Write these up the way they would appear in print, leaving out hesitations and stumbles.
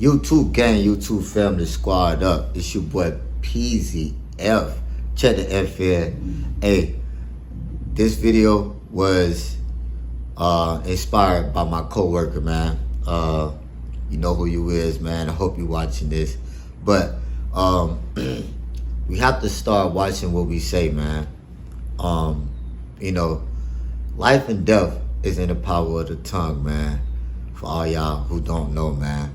YouTube gang, YouTube family, squad up. It's your boy Peasy F. Check the F in. Hey, this video was inspired by my coworker, man. You know who you is, man. I hope you're watching this. But we have to start watching what we say, man. You know, life and death is in the power of the tongue, man. For all y'all who don't know, man.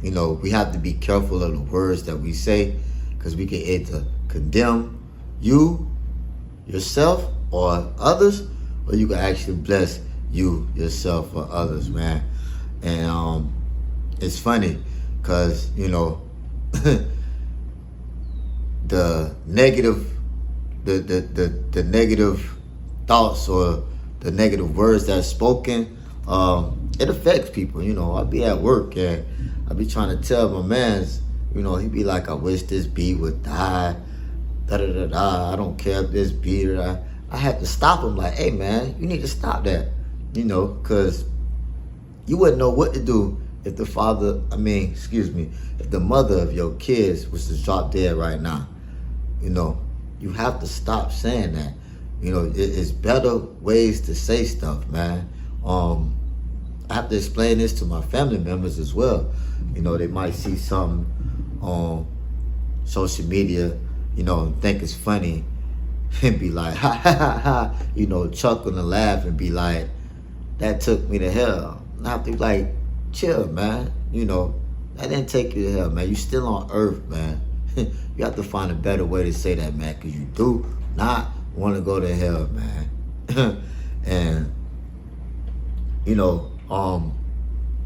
You know, we have to be careful of the words that we say, because we can either condemn you, yourself, or others, or you can actually bless you, yourself, or others, man. And it's funny, because, you know, the negative thoughts or the negative words that's spoken, it affects people. You know, I be at work and I be trying to tell my mans, you know, he be like, I wish this beat would die, da-da-da-da, I don't care if this beat or that. I had to stop him, like, hey man, you need to stop that, you know, because you wouldn't know what to do if if the mother of your kids was to drop dead right now. You know, you have to stop saying that. You know, it's better ways to say stuff, man. I have to explain this to my family members as well. You know, they might see something on social media, you know, and think it's funny and be like, ha ha ha ha, you know, chuckle and laugh and be like, that took me to hell. And I have to be like, chill, man. You know, that didn't take you to hell, man. You still on earth, man. You have to find a better way to say that, man, because you do not want to go to hell, man. And, you know,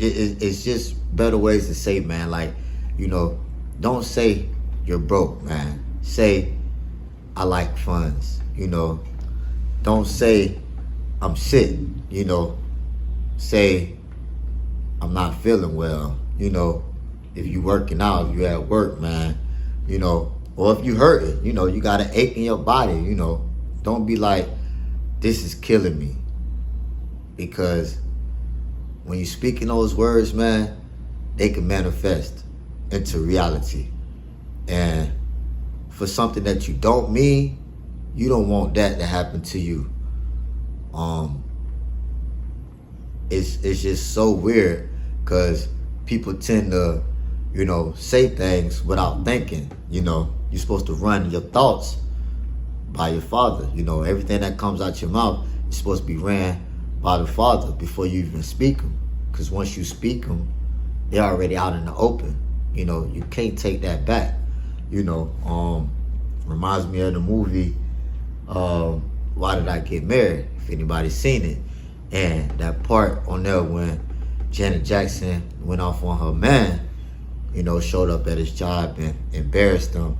it's just better ways to say, man. Like, you know, don't say you're broke, man. Say, I like funds, you know. Don't say, I'm sick, you know. Say, I'm not feeling well, you know. If you working out, if you at work, man, you know. Or if you hurting, you know, you got an ache in your body, you know. Don't be like, this is killing me. Because when you speaking those words, man, they can manifest into reality. And for something that you don't mean, you don't want that to happen to you. It's just so weird, because people tend to, you know, say things without thinking. You know, you're supposed to run your thoughts by your Father. You know, everything that comes out your mouth is supposed to be ran by the Father before you even speak them. Because once you speak them, they're already out in the open. You know, you can't take that back. You know, reminds me of the movie, Why Did I Get Married? If anybody's seen it. And that part on there when Janet Jackson went off on her man, you know, showed up at his job and embarrassed him.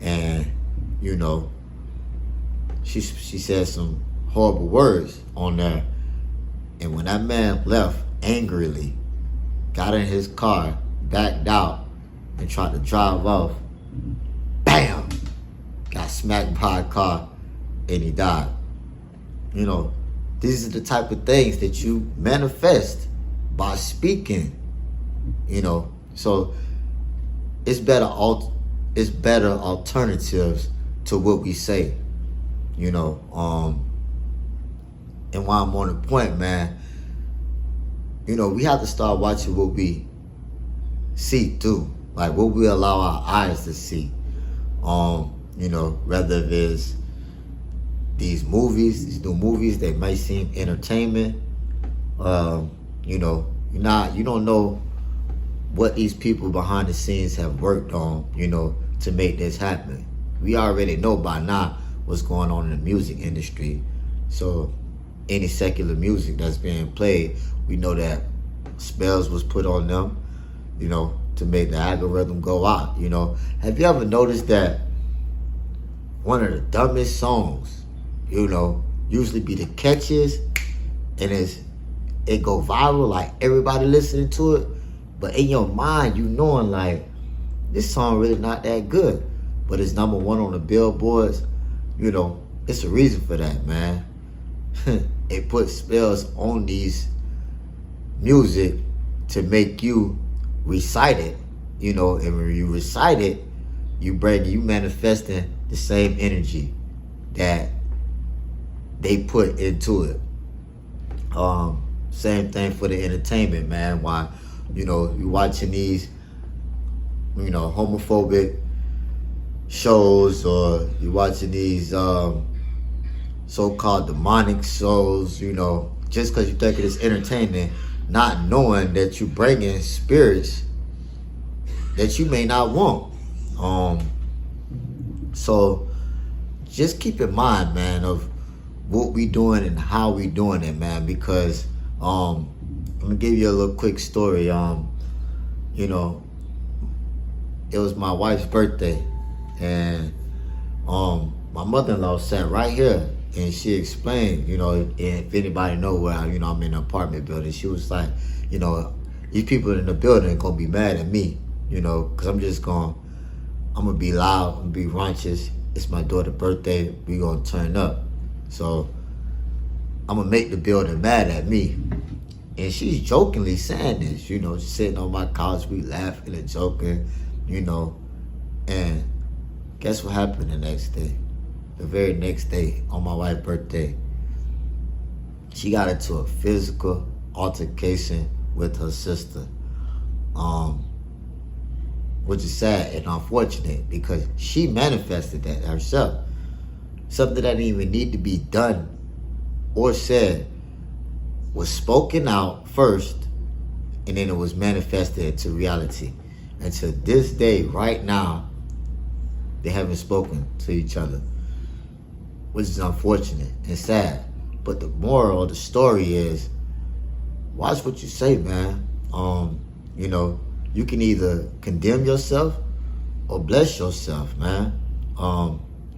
And, you know, she said some horrible words on there. And when that man left angrily, got in his car, backed out, and tried to drive off, bam! Got smacked by a car and he died. You know, these are the type of things that you manifest by speaking. You know, so it's better alternatives to what we say. You know, and while I'm on the point, man, you know, we have to start watching what we see too, like what we allow our eyes to see. You know, whether it is these new movies, they may seem entertainment. You know, you don't know what these people behind the scenes have worked on, you know, to make this happen. We already know by now what's going on in the music industry. So any secular music that's being played, we know that spells was put on them, you know, to make the algorithm go out, you know. Have you ever noticed that one of the dumbest songs, you know, usually be the catchiest, and it go viral, like everybody listening to it, but in your mind, you knowing like, this song really not that good, but it's number one on the billboards, you know, it's a reason for that, man. It puts spells on these music to make you recite it, you know, and when you recite it, you manifesting the same energy that they put into it. Same thing for the entertainment, man. Why, you know, you watching these, you know, homophobic shows, or you watching these so-called demonic shows, you know, just because you think it is entertaining, not knowing that you bringing spirits that you may not want. So just keep in mind, man, of what we doing and how we doing it, man, because I'm gonna give you a little quick story. You know, it was my wife's birthday, and my mother-in-law sat right here, and she explained, you know, if anybody know where, you know, I'm in an apartment building, she was like, you know, these people in the building gonna be mad at me, you know, because I'm gonna be loud, I'm gonna be righteous. It's my daughter's birthday, we gonna turn up. So I'm gonna make the building mad at me. And she's jokingly saying this, you know, sitting on my couch, we laughing and joking, you know. And guess what happened the next day? The very next day, on my wife's birthday, she got into a physical altercation with her sister. Which is sad and unfortunate, because she manifested that herself. Something that didn't even need to be done or said was spoken out first, and then it was manifested into reality. And to this day, right now, they haven't spoken to each other, which is unfortunate and sad. But the moral of the story is, watch what you say, man. You know, you can either condemn yourself or bless yourself, man.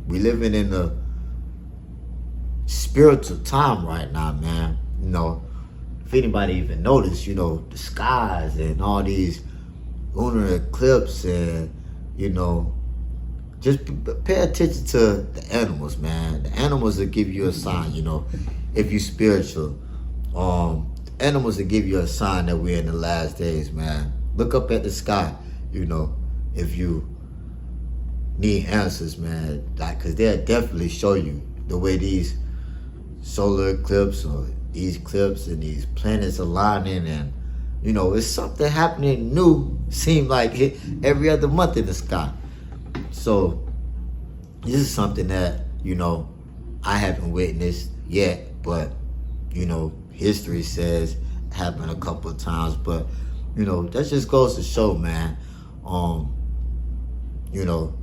We living in a spiritual time right now, man. You know, if anybody even noticed, you know, the skies and all these lunar eclipse, and, you know, just pay attention to the animals, man. The animals will give you a sign, you know, if you spiritual. The animals will give you a sign that we're in the last days, man. Look up at the sky, you know, if you need answers, man. Like, cause they'll definitely show you the way these solar eclipse or these eclipses and these planets aligning, and, you know, it's something happening new. Seem like it every other month in the sky. So this is something that, you know, I haven't witnessed yet, but, you know, history says it happened a couple of times. But, you know, that just goes to show, man, you know,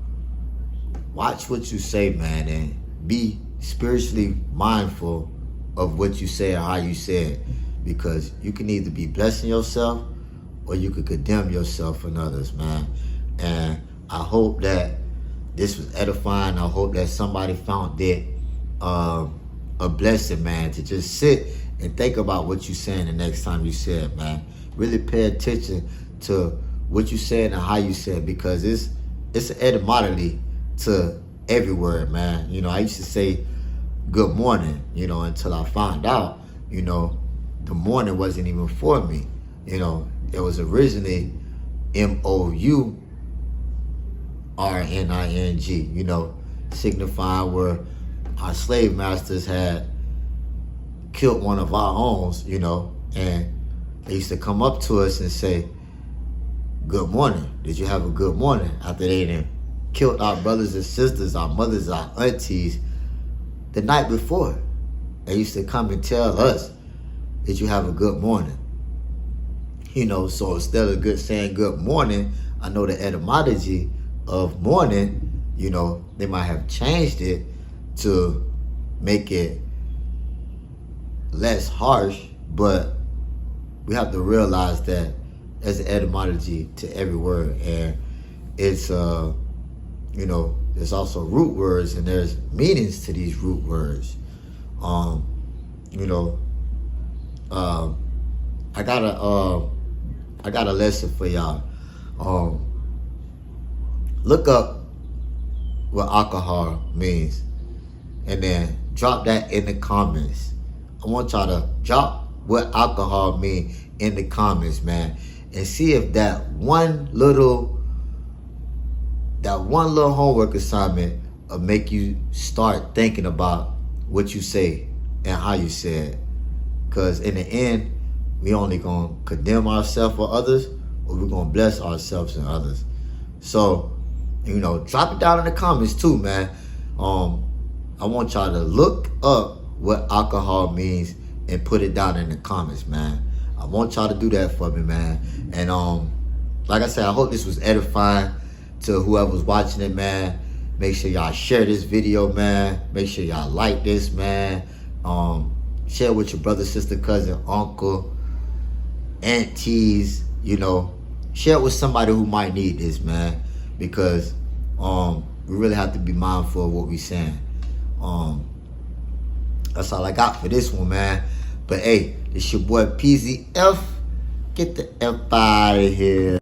watch what you say, man, and be spiritually mindful of what you say or how you say it, because you can either be blessing yourself or you could condemn yourself and others, man. And I hope that this was edifying. I hope that somebody found it a blessing, man, to just sit and think about what you're saying the next time you say it, man. Really pay attention to what you said and how you said it, because it's an etymology to every word, man. You know, I used to say good morning, you know, until I found out, you know, the morning wasn't even for me. You know, it was originally MOURNING, you know, signifying where our slave masters had killed one of our own, you know, and they used to come up to us and say, good morning. Did you have a good morning? After they done killed our brothers and sisters, our mothers, our aunties, the night before. They used to come and tell us, did you have a good morning? You know, so instead of saying good morning, I know the etymology of morning, you know, they might have changed it to make it less harsh, but we have to realize that there's an etymology to every word, and it's you know, there's also root words, and there's meanings to these root words. You know, I got a lesson for y'all. Look up what alcohol means, and then drop that in the comments. I want y'all to drop what alcohol mean in the comments, man. and see if that one little homework assignment will make you start thinking about what you say and how you say it. Because in the end, we only gonna condemn ourselves or others, or we're gonna bless ourselves and others. So, drop it down in the comments too, man. I want y'all to look up what alcohol means and put it down in the comments, man. I want y'all to do that for me, man. And like I said, I hope this was edifying to whoever's watching it, man. Make sure y'all share this video, man. Make sure y'all like this, man. Share with your brother, sister, cousin, uncle, aunties, share it with somebody who might need this, man, because we really have to be mindful of what we're saying. That's all I got for this one, man. But hey, it's your boy PZF. Get the F out of here.